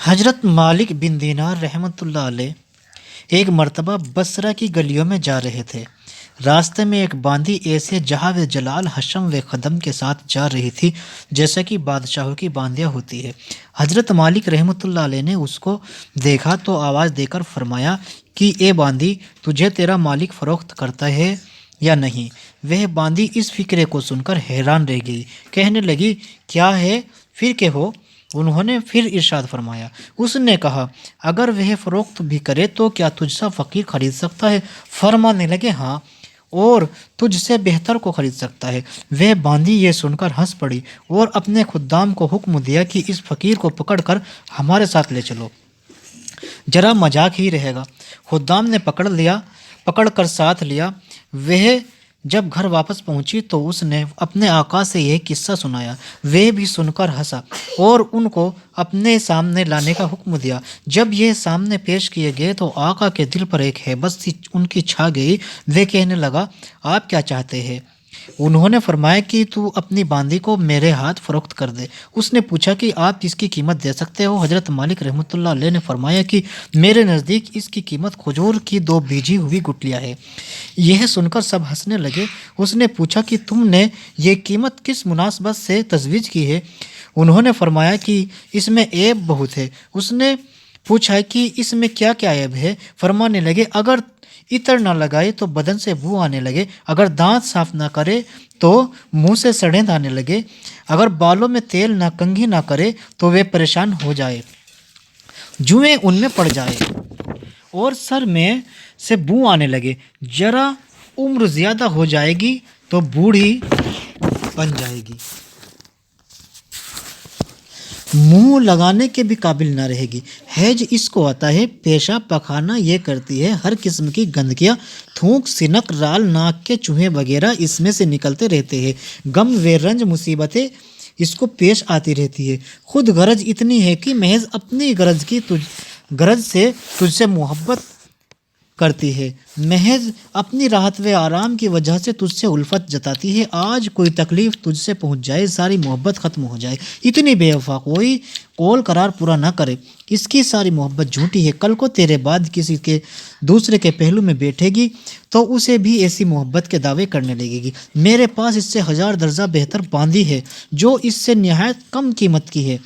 حضرت مالک بن دینار رحمۃ اللہ علیہ ایک مرتبہ بصرہ کی گلیوں میں جا رہے تھے۔ راستے میں ایک باندی ایسے جہاں جلال حشم و قدم کے ساتھ جا رہی تھی جیسا کہ بادشاہوں کی باندیاں ہوتی ہے۔ حضرت مالک رحمۃ اللہ علیہ نے اس کو دیکھا تو آواز دے کر فرمایا کہ اے باندی، تجھے تیرا مالک فروخت کرتا ہے یا نہیں؟ وہ باندی اس فقرے کو سن کر حیران رہ گئی، کہنے لگی کیا ہے فرقے ہو؟ انہوں نے پھر ارشاد فرمایا، اس نے کہا اگر وہ فروخت بھی کرے تو کیا تجھ سا فقیر خرید سکتا ہے؟ فرمانے لگے ہاں، اور تجھ سے بہتر کو خرید سکتا ہے۔ وہ باندی یہ سن کر ہنس پڑی اور اپنے خدام کو حکم دیا کہ اس فقیر کو پکڑ کر ہمارے ساتھ لے چلو، ذرا مذاق ہی رہے گا۔ خدام نے پکڑ کر ساتھ لیا۔ وہ جب گھر واپس پہنچی تو اس نے اپنے آقا سے یہ قصہ سنایا۔ وہ بھی سن کر ہنسا اور ان کو اپنے سامنے لانے کا حکم دیا۔ جب یہ سامنے پیش کیے گئے تو آقا کے دل پر ایک ہیبت سی ان کی چھا گئی۔ وہ کہنے لگا آپ کیا چاہتے ہیں؟ انہوں نے فرمایا کہ تو اپنی باندی کو میرے ہاتھ فروخت کر دے۔ اس نے پوچھا کہ آپ اس کی قیمت دے سکتے ہو؟ حضرت مالک رحمۃ اللہ علیہ نے فرمایا کہ میرے نزدیک اس کی قیمت کھجور کی 2 بیجی ہوئی گٹھلیاں ہے۔ یہ سن کر سب ہنسنے لگے۔ اس نے پوچھا کہ تم نے یہ قیمت کس مناسبت سے تجویز کی ہے؟ انہوں نے فرمایا کہ اس میں عیب بہت ہے۔ اس نے پوچھا کہ اس میں کیا کیا عیب ہے؟ فرمانے لگے اگر عطر نہ لگائے تو بدن سے بو آنے لگے، اگر دانت صاف نہ کرے تو منہ سے سڑیں آنے لگے، اگر بالوں میں تیل نہ کنگھی نہ کرے تو وہ پریشان ہو جائے، جوئیں ان میں پڑ جائے اور سر میں سے بو آنے لگے، ذرا عمر زیادہ ہو جائے گی تو بوڑھی بن جائے گی، منہ لگانے کے بھی قابل نہ رہے گی، حیض اس کو آتا ہے، پیشاب پخانہ یہ کرتی ہے، ہر قسم کی گندگیاں، تھوک، سنک، رال، ناک کے چوہے وغیرہ اس میں سے نکلتے رہتے ہیں، غم و رنج مصیبتیں اس کو پیش آتی رہتی ہے، خود غرض اتنی ہے کہ محض اپنی غرض سے تجھ سے محبت کرتی ہے، محض اپنی راحت و آرام کی وجہ سے تجھ سے الفت جتاتی ہے، آج کوئی تکلیف تجھ سے پہنچ جائے ساری محبت ختم ہو جائے، اتنی بے وفا، کوئی قول قرار پورا نہ کرے، اس کی ساری محبت جھوٹی ہے، کل کو تیرے بعد کسی کے دوسرے کے پہلو میں بیٹھے گی تو اسے بھی ایسی محبت کے دعوے کرنے لگے گی، میرے پاس اس سے 1000 درجہ بہتر باندی ہے جو اس سے نہایت کم قیمت کی ہے،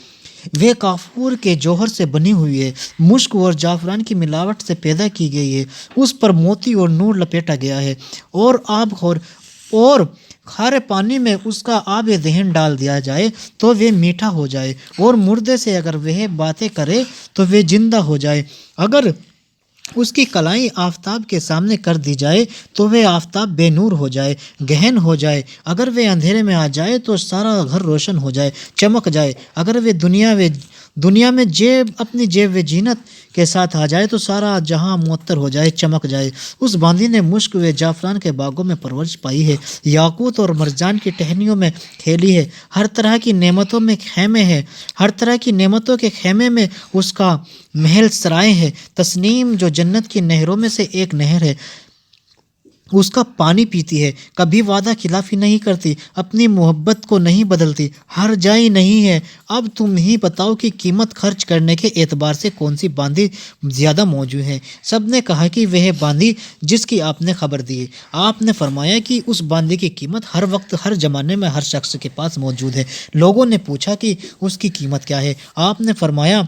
وہ کافور کے جوہر سے بنی ہوئی ہے، مشک اور جعفران کی ملاوٹ سے پیدا کی گئی ہے، اس پر موتی اور نور لپیٹا گیا ہے، اور کھارے پانی میں اس کا آب دہن ڈال دیا جائے تو وہ میٹھا ہو جائے، اور مردے سے اگر وہ باتیں کرے تو وہ زندہ ہو جائے، اگر اس کی کلائیں آفتاب کے سامنے کر دی جائے تو وہ آفتاب بے نور ہو جائے، گہن ہو جائے، اگر وہ اندھیرے میں آ جائے تو سارا گھر روشن ہو جائے، چمک جائے، اگر وہ دنیا میں اپنی جیب و جینت کے ساتھ آ جائے تو سارا جہاں معطر ہو جائے، چمک جائے۔ اس باندی نے مشک و جعفران کے باغوں میں پرورش پائی ہے، یاقوت اور مرجان کی ٹہنیوں میں کھیلی ہے، ہر طرح کی نعمتوں میں خیمے ہیں، ہر طرح کی نعمتوں کے خیمے میں اس کا محل سرائے ہے، تسنیم جو جنت کی نہروں میں سے ایک نہر ہے، اس کا پانی پیتی ہے، کبھی وعدہ خلافی نہیں کرتی، اپنی محبت کو نہیں بدلتی، ہر جائی نہیں ہے۔ اب تم ہی بتاؤ کہ قیمت خرچ کرنے کے اعتبار سے کون سی باندی زیادہ موزوں ہے؟ سب نے کہا کہ وہ باندی جس کی آپ نے خبر دی ہے۔ آپ نے فرمایا کہ اس باندی کی قیمت ہر وقت ہر زمانے میں ہر شخص کے پاس موجود ہے۔ لوگوں نے پوچھا کہ اس کی قیمت کیا ہے؟ آپ نے فرمایا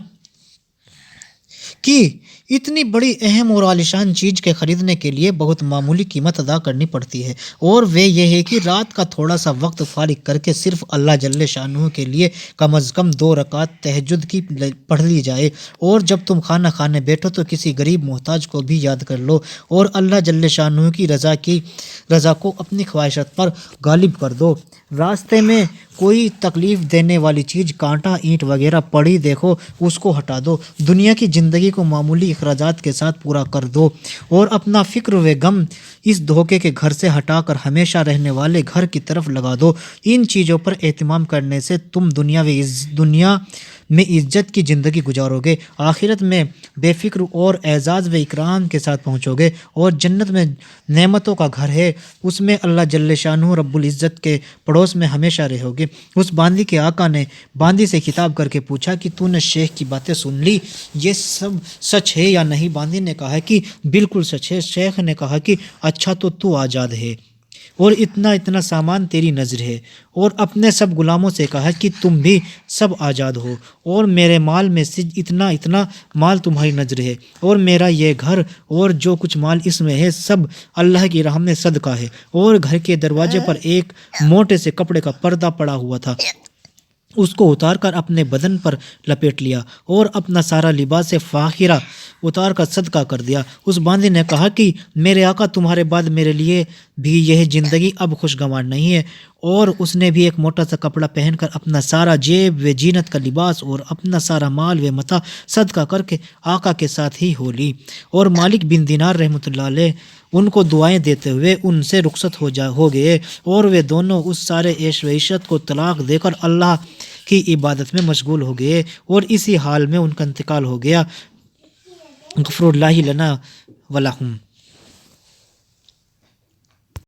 کہ اتنی بڑی اہم اور عالیشان چیز کے خریدنے کے لیے بہت معمولی قیمت ادا کرنی پڑتی ہے، اور وہ یہ ہے کہ رات کا تھوڑا سا وقت فارغ کر کے صرف اللہ جل شانہ کے لیے کم از کم 2 رکعت تہجد کی پڑھ لی جائے، اور جب تم کھانا کھانے بیٹھو تو کسی غریب محتاج کو بھی یاد کر لو، اور اللہ جل شانہ کی رضا کو اپنی خواہشات پر غالب کر دو۔ راستے میں کوئی تکلیف دینے والی چیز، کانٹا، اینٹ وغیرہ پڑی دیکھو اس کو ہٹا دو، دنیا کی زندگی کو معمولی اخراجات کے ساتھ پورا کر دو، اور اپنا فکر و غم اس دھوکے کے گھر سے ہٹا کر ہمیشہ رہنے والے گھر کی طرف لگا دو۔ ان چیزوں پر اہتمام کرنے سے تم دنیا میں عزت کی زندگی گزارو گے، آخرت میں بے فکر اور اعزاز و اکرام کے ساتھ پہنچو گے، اور جنت میں نعمتوں کا گھر ہے، اس میں اللہ جل شانہ رب العزت کے پڑوس میں ہمیشہ رہو گے۔ اس باندی کے آقا نے باندی سے خطاب کر کے پوچھا کہ تو نے شیخ کی باتیں سن لی، یہ سب سچ ہے یا نہیں؟ باندی نے کہا کہ بالکل سچ ہے۔ شیخ نے کہا کہ اچھا تو آزاد ہے اور اتنا سامان تیری نظر ہے، اور اپنے سب غلاموں سے کہا کہ تم بھی سب آزاد ہو، اور میرے مال میں سے اتنا مال تمہاری نظر ہے، اور میرا یہ گھر اور جو کچھ مال اس میں ہے سب اللہ کی راہ میں صدقہ ہے۔ اور گھر کے دروازے پر ایک موٹے سے کپڑے کا پردہ پڑا ہوا تھا، اس کو اتار کر اپنے بدن پر لپیٹ لیا اور اپنا سارا لباس فاخرہ اتار کر صدقہ کر دیا۔ اس باندی نے کہا کہ میرے آقا تمہارے بعد میرے لیے بھی یہ زندگی اب خوشگوار نہیں ہے، اور اس نے بھی ایک موٹا سا کپڑا پہن کر اپنا سارا جیب و زینت کا لباس اور اپنا سارا مال و متاع صدقہ کر کے آقا کے ساتھ ہی ہو لی۔ اور مالک بن دینار رحمۃ اللہ علیہ ان کو دعائیں دیتے ہوئے ان سے رخصت ہو گئے، اور وہ دونوں اس سارے عیش و عشرت کو طلاق دے کر اللہ کی عبادت میں مشغول ہو گئے، اور اسی حال میں ان کا انتقال ہو گیا۔ غفر اللہ لنا ولہم۔